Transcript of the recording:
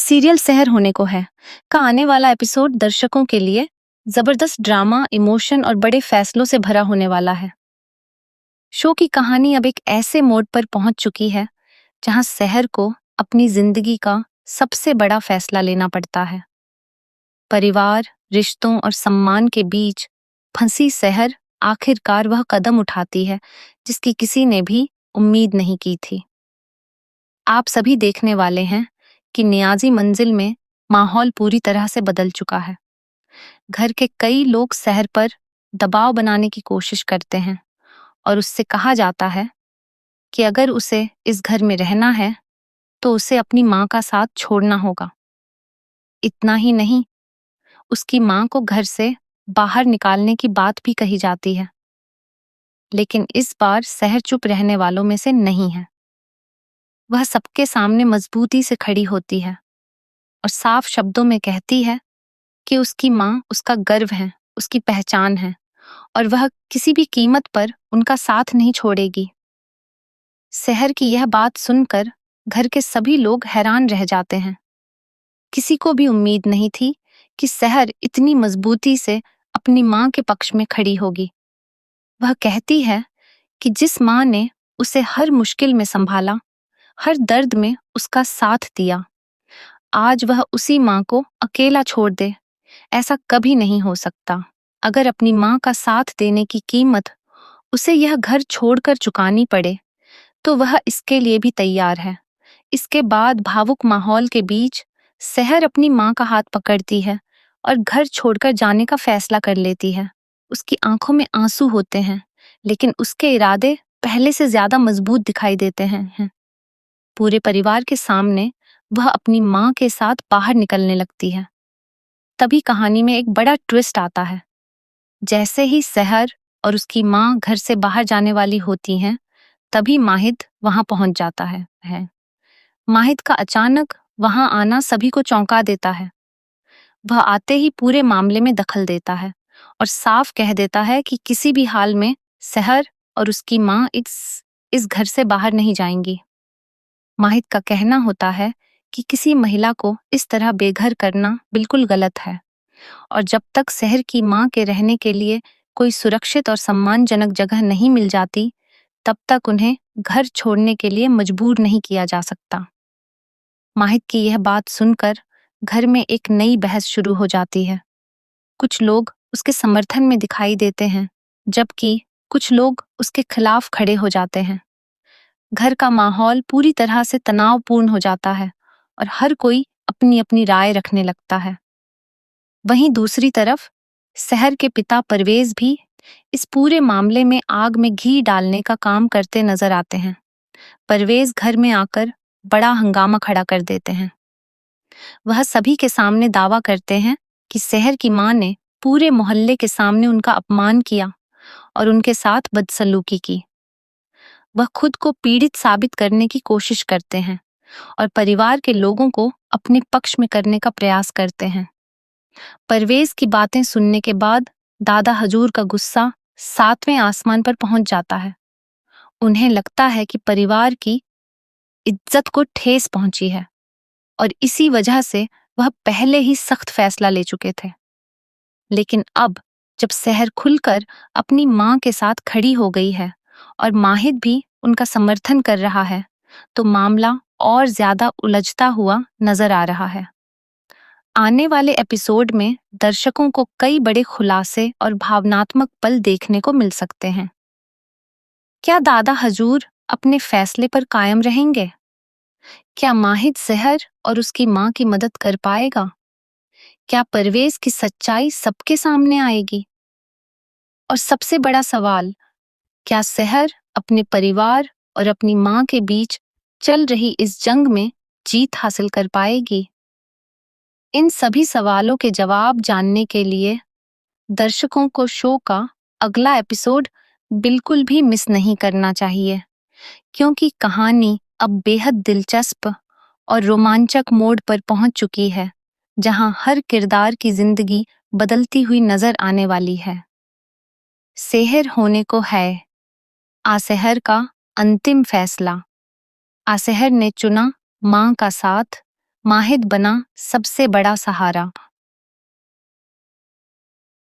Serial सहर होने को है का आने वाला एपिसोड दर्शकों के लिए जबरदस्त ड्रामा, इमोशन और बड़े फैसलों से भरा होने वाला है। शो की कहानी अब एक ऐसे मोड़ पर पहुंच चुकी है जहां सहर को अपनी जिंदगी का सबसे बड़ा फैसला लेना पड़ता है। परिवार, रिश्तों और सम्मान के बीच फंसी सहर आखिरकार वह कदम उठाती है जिसकी किसी ने भी उम्मीद नहीं की थी। आप सभी देखने वाले हैं कि नियाज़ी मंजिल में माहौल पूरी तरह से बदल चुका है। घर के कई लोग सहर पर दबाव बनाने की कोशिश करते हैं और उससे कहा जाता है कि अगर उसे इस घर में रहना है तो उसे अपनी माँ का साथ छोड़ना होगा। इतना ही नहीं, उसकी माँ को घर से बाहर निकालने की बात भी कही जाती है। लेकिन इस बार सहर चुप रहने वालों में से नहीं है। वह सबके सामने मजबूती से खड़ी होती है और साफ शब्दों में कहती है कि उसकी माँ उसका गर्व है, उसकी पहचान है और वह किसी भी कीमत पर उनका साथ नहीं छोड़ेगी। सहर की यह बात सुनकर घर के सभी लोग हैरान रह जाते हैं। किसी को भी उम्मीद नहीं थी कि सहर इतनी मजबूती से अपनी माँ के पक्ष में खड़ी होगी। वह कहती है कि जिस माँ ने उसे हर मुश्किल में संभाला, हर दर्द में उसका साथ दिया, आज वह उसी माँ को अकेला छोड़ दे, ऐसा कभी नहीं हो सकता। अगर अपनी माँ का साथ देने की कीमत उसे यह घर छोड़कर चुकानी पड़े, तो वह इसके लिए भी तैयार है। इसके बाद भावुक माहौल के बीच सहर अपनी माँ का हाथ पकड़ती है और घर छोड़कर जाने का फैसला कर लेती है। उसकी आंखों में आंसू होते हैं, लेकिन उसके इरादे पहले से ज्यादा मजबूत दिखाई देते हैं। पूरे परिवार के सामने वह अपनी माँ के साथ बाहर निकलने लगती है। तभी कहानी में एक बड़ा ट्विस्ट आता है। जैसे ही सहर और उसकी माँ घर से बाहर जाने वाली होती हैं, तभी माहिद वहां पहुंच जाता है। माहिद का अचानक वहां आना सभी को चौंका देता है। वह आते ही पूरे मामले में दखल देता है और साफ कह देता है कि किसी भी हाल में सहर और उसकी माँ इस घर से बाहर नहीं जाएंगी। माहिद का कहना होता है कि किसी महिला को इस तरह बेघर करना बिल्कुल गलत है और जब तक सहर की माँ के रहने के लिए कोई सुरक्षित और सम्मानजनक जगह नहीं मिल जाती, तब तक उन्हें घर छोड़ने के लिए मजबूर नहीं किया जा सकता। माहिद की यह बात सुनकर घर में एक नई बहस शुरू हो जाती है। कुछ लोग उसके समर्थन में दिखाई देते हैं, जबकि कुछ लोग उसके खिलाफ खड़े हो जाते हैं। घर का माहौल पूरी तरह से तनावपूर्ण हो जाता है और हर कोई अपनी अपनी राय रखने लगता है। वहीं दूसरी तरफ सहर के पिता परवेज भी इस पूरे मामले में आग में घी डालने का काम करते नजर आते हैं। परवेज घर में आकर बड़ा हंगामा खड़ा कर देते हैं। वह सभी के सामने दावा करते हैं कि सहर की माँ ने पूरे मोहल्ले के सामने उनका अपमान किया और उनके साथ बदसलूकी की। वह खुद को पीड़ित साबित करने की कोशिश करते हैं और परिवार के लोगों को अपने पक्ष में करने का प्रयास करते हैं। परवेज की बातें सुनने के बाद दादा हजूर का गुस्सा 7वें आसमान पर पहुंच जाता है। उन्हें लगता है कि परिवार की इज्जत को ठेस पहुंची है और इसी वजह से वह पहले ही सख्त फैसला ले चुके थे। लेकिन अब जब सहर खुलकर अपनी माँ के साथ खड़ी हो गई है और माहिद भी उनका समर्थन कर रहा है, तो मामला और ज्यादा उलझता हुआ नजर आ रहा है। आने वाले एपिसोड में दर्शकों को कई बड़े खुलासे और भावनात्मक पल देखने को मिल सकते हैं। क्या दादा हजूर अपने फैसले पर कायम रहेंगे? क्या माहिद सहर और उसकी माँ की मदद कर पाएगा? क्या परवेज की सच्चाई सबके सामने आएगी? और सबसे बड़ा सवाल, क्या सहर अपने परिवार और अपनी माँ के बीच चल रही इस जंग में जीत हासिल कर पाएगी? इन सभी सवालों के जवाब जानने के लिए दर्शकों को शो का अगला एपिसोड बिल्कुल भी मिस नहीं करना चाहिए, क्योंकि कहानी अब बेहद दिलचस्प और रोमांचक मोड़ पर पहुंच चुकी है, जहां हर किरदार की जिंदगी बदलती हुई नजर आने वाली है। सहर होने को है, आसहर का अंतिम फैसला। आसहर ने चुना माँ का साथ, माहिद बना सबसे बड़ा सहारा।